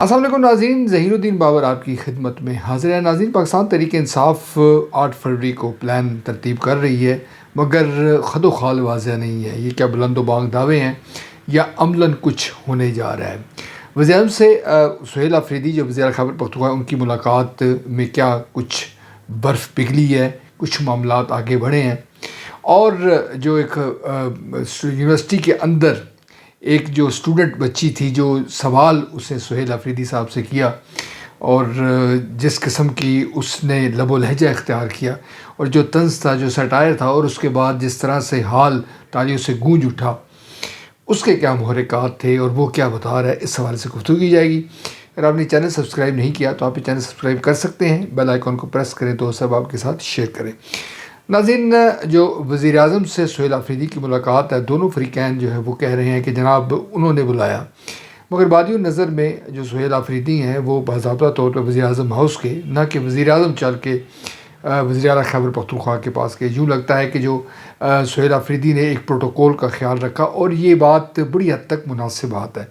السلام علیکم ناظرین، ظہیر الدین بابر آپ کی خدمت میں حاضر ہے۔ ناظرین، پاکستان تحریک انصاف 8 فروری کو پلان ترتیب کر رہی ہے، مگر خد و خال واضح نہیں ہے یہ کیا بلند و بانگ دعوے ہیں یا عملاً کچھ ہونے جا رہا ہے۔ وزیر اعظم سے سہیل آفریدی جو وزیر خیبر پختونخوا ان کی ملاقات میں کیا کچھ برف پگھلی ہے، کچھ معاملات آگے بڑھے ہیں، اور جو ایک یونیورسٹی کے اندر ایک جو اسٹوڈنٹ بچی تھی جو سوال اسے سہیل آفریدی صاحب سے کیا، اور جس قسم کی اس نے لب و لہجہ اختیار کیا، اور جو طنز تھا، جو سیٹائر تھا، اور اس کے بعد جس طرح سے حال تالیوں سے گونج اٹھا، اس کے کیا محرکات تھے اور وہ کیا بتا رہا ہے، اس حوالے سے گفتگو کی جائے گی۔ اگر آپ نے چینل سبسکرائب نہیں کیا تو آپ یہ چینل سبسکرائب کر سکتے ہیں، بیل آئیکن کو پریس کریں تو سب آپ کے ساتھ شیئر کریں۔ ناظرین، جو وزیر اعظم سے سہیل آفریدی کی ملاقات ہے، دونوں فریقین جو ہے وہ کہہ رہے ہیں کہ جناب انہوں نے بلایا، مگر بادی النظر میں جو سہیل آفریدی ہیں وہ باضابطہ طور پر وزیر اعظم ہاؤس کے، نہ کہ وزیر اعظم چل کے وزیر اعلیٰ خیبر پختونخوا کے پاس گئے۔ یوں لگتا ہے کہ جو سہیل آفریدی نے ایک پروٹوکول کا خیال رکھا، اور یہ بات بڑی حد تک مناسب بات ہے۔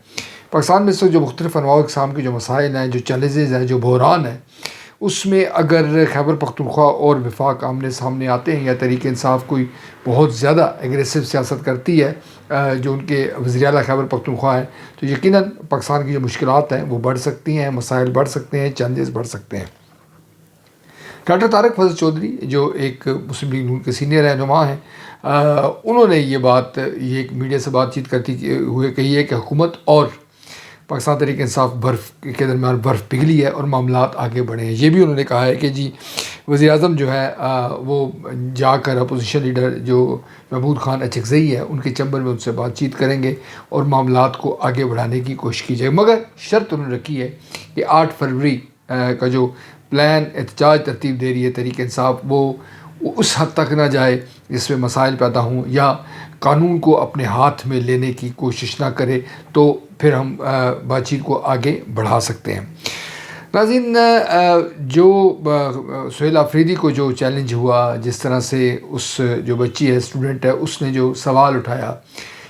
پاکستان میں اس وقت جو مختلف انواع و اقسام کے جو مسائل ہیں، جو چیلنجز ہیں، جو بحران ہیں، اس میں اگر خیبر پختونخوا اور وفاق آمنے سامنے آتے ہیں، یا تحریک انصاف کوئی بہت زیادہ ایگریسو سیاست کرتی ہے جو ان کے وزیر اعلیٰ خیبر پختونخوا ہے، تو یقیناً پاکستان کی جو مشکلات ہیں وہ بڑھ سکتی ہیں، مسائل بڑھ سکتے ہیں، چیلنجز بڑھ سکتے ہیں۔ ڈاکٹر طارق فضل چودھری جو ایک مسلم لیگ نون کے سینئر رہنما ہیں، انہوں نے یہ بات ایک میڈیا سے بات چیت کرتے ہوئے کہی ہے کہ حکومت اور پاکستان تحریک انصاف برف کے درمیان برف پگھلی ہے اور معاملات آگے بڑھے ہیں۔ یہ بھی انہوں نے کہا ہے کہ جی وزیر اعظم جو ہے وہ جا کر اپوزیشن لیڈر جو محمود خان اچکزئی ہے ان کے چیمبر میں ان سے بات چیت کریں گے اور معاملات کو آگے بڑھانے کی کوشش کی جائے، مگر شرط انہوں نے رکھی ہے کہ 8 فروری کا جو پلان احتجاج ترتیب دے رہی ہے تحریک انصاف، وہ اس حد تک نہ جائے جس میں مسائل پیدا ہوں یا قانون کو اپنے ہاتھ میں لینے کی کوشش نہ کرے، تو پھر ہم بات چیت کو آگے بڑھا سکتے ہیں۔ ناظرین، جو سہیل آفریدی کو جو چیلنج ہوا، جس طرح سے اس جو بچی ہے، اسٹوڈنٹ ہے، اس نے جو سوال اٹھایا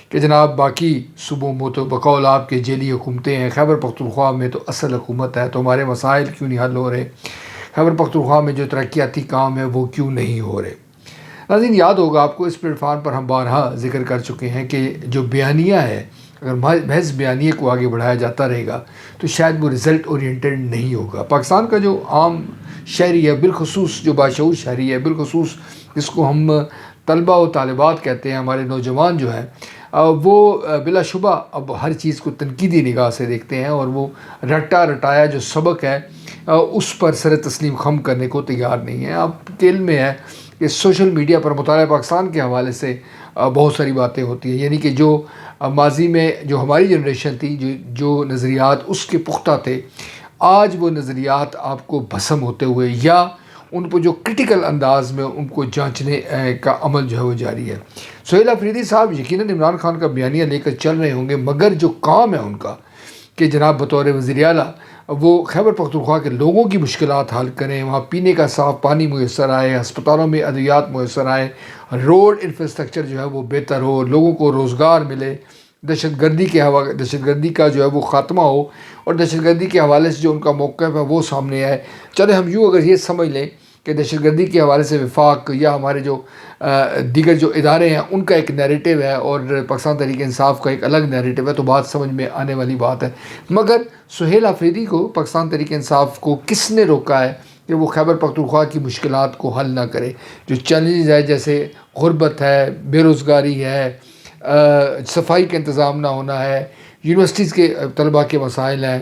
کہ جناب باقی صوبوں میں تو بقول آپ کے جیلی حکومتیں ہیں، خیبر پختونخوا میں تو اصل حکومت ہے، تو ہمارے مسائل کیوں نہیں حل ہو رہے، خیبر پختونخوا میں جو ترقیاتی کام ہے وہ کیوں نہیں ہو رہے۔ ناظرین، یاد ہوگا آپ کو، اس پلیٹ فارم پر ہم بارہا ذکر کر چکے ہیں کہ جو بیانیہ ہے، اگر محض بیانیے کو آگے بڑھایا جاتا رہے گا تو شاید وہ رزلٹ اورینٹڈ نہیں ہوگا۔ پاکستان کا جو عام شہری ہے، بالخصوص جو باشعور شہری ہے، بالخصوص جس کو ہم طلبہ و طالبات کہتے ہیں، ہمارے نوجوان جو ہیں، وہ بلا شبہ اب ہر چیز کو تنقیدی نگاہ سے دیکھتے ہیں، اور وہ رٹا رٹایا جو سبق ہے اس پر سر تسلیم خم کرنے کو تیار نہیں ہے۔ آپ کے علم میں ہے کہ سوشل میڈیا پر مطالعہ پاکستان کے حوالے سے بہت ساری باتیں ہوتی ہیں، یعنی کہ جو ماضی میں جو ہماری جنریشن تھی، جو نظریات اس کے پختہ تھے، آج وہ نظریات آپ کو بھسم ہوتے ہوئے یا ان کو جو کرٹیکل انداز میں ان کو جانچنے کا عمل جو ہے وہ جاری ہے۔ سہیل آفریدی صاحب یقیناً عمران خان کا بیانیہ لے کر چل رہے ہوں گے، مگر جو کام ہے ان کا کہ جناب بطور وزیر اعلیٰ وہ خیبر پختونخوا کے لوگوں کی مشکلات حل کریں، وہاں پینے کا صاف پانی میسر آئے، ہسپتالوں میں ادویات میسر آئے، روڈ انفراسٹرکچر جو ہے وہ بہتر ہو، لوگوں کو روزگار ملے، دہشت گردی کا جو ہے وہ خاتمہ ہو، اور دہشت گردی کے حوالے سے جو ان کا موقف ہے وہ سامنے آئے۔ چلے ہم یوں اگر یہ سمجھ لیں کہ دہشت گردی کے حوالے سے وفاق یا ہمارے جو دیگر جو ادارے ہیں ان کا ایک نیریٹو ہے اور پاکستان تحریک انصاف کا ایک الگ نیریٹو ہے، تو بات سمجھ میں آنے والی بات ہے۔ مگر سہیل آفریدی کو، پاکستان تحریک انصاف کو کس نے روکا ہے کہ وہ خیبر پختونخوا کی مشکلات کو حل نہ کرے؟ جو چیلنجز ہے جیسے غربت ہے، بے روزگاری ہے، صفائی کا انتظام نہ ہونا ہے، یونیورسٹیز کے طلباء کے مسائل ہیں،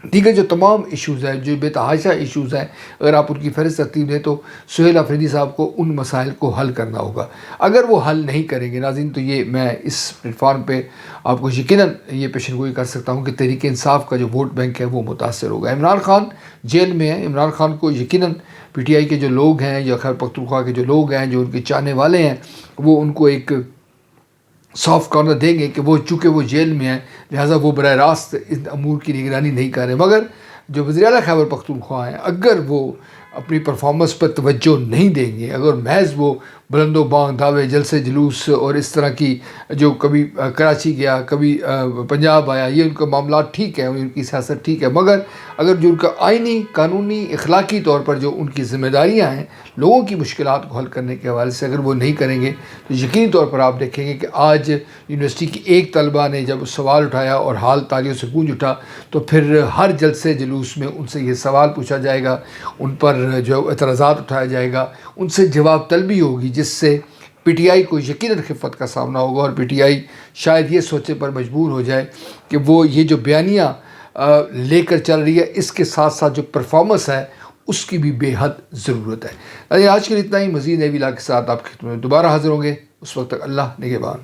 دیگر جو تمام ایشوز ہیں، جو بے تحاشا ایشوز ہیں، اگر آپ ان کی فہرست ترتیب دیں تو سہیل آفریدی صاحب کو ان مسائل کو حل کرنا ہوگا۔ اگر وہ حل نہیں کریں گے ناظرین، تو یہ میں اس پلیٹ فارم پہ آپ کو یقیناً یہ پیشن گوئی کر سکتا ہوں کہ تحریک انصاف کا جو ووٹ بینک ہے وہ متاثر ہوگا۔ عمران خان جیل میں ہیں، عمران خان کو یقیناً پی ٹی آئی کے جو لوگ ہیں یا خیبر پختونخوا کے جو لوگ ہیں، جو ان کے چاہنے والے ہیں، وہ ان کو ایک سافٹ کارنر دیں گے کہ وہ چونکہ وہ جیل میں ہیں لہٰذا وہ براہ راست ان امور کی نگرانی نہیں کر رہے۔ مگر جو وزیر اعلیٰ خیبر پختونخوا ہیں، اگر وہ اپنی پرفارمنس پر توجہ نہیں دیں گے، اگر محض وہ بلند و بانگ دعوے، جلسے جلوس اور اس طرح کی جو کبھی کراچی گیا، کبھی پنجاب آیا، یہ ان کا معاملات ٹھیک ہے، ان کی سیاست ٹھیک ہے، مگر اگر جو ان کا آئینی، قانونی، اخلاقی طور پر جو ان کی ذمہ داریاں ہیں لوگوں کی مشکلات کو حل کرنے کے حوالے سے، اگر وہ نہیں کریں گے تو یقینی طور پر آپ دیکھیں گے کہ آج یونیورسٹی کی ایک طلبہ نے جب سوال اٹھایا اور حال تالیوں سے گونج اٹھا، تو پھر ہر جلسے جلوس میں ان سے یہ سوال پوچھا جائے گا، ان پر جو اعتراضات اٹھایا جائے گا، ان سے جواب طلبی ہوگی، جس سے پی ٹی آئی کو یقیناً خفت کا سامنا ہوگا، اور پی ٹی آئی شاید یہ سوچنے پر مجبور ہو جائے کہ وہ یہ جو بیانیہ لے کر چل رہی ہے، اس کے ساتھ ساتھ جو پرفارمنس ہے اس کی بھی بے حد ضرورت ہے۔ آج کے لیے اتنا ہی، مزید نئی ویلا کے ساتھ آپ کی خدمت میں دوبارہ حاضر ہوں گے، اس وقت تک اللہ نگہبان۔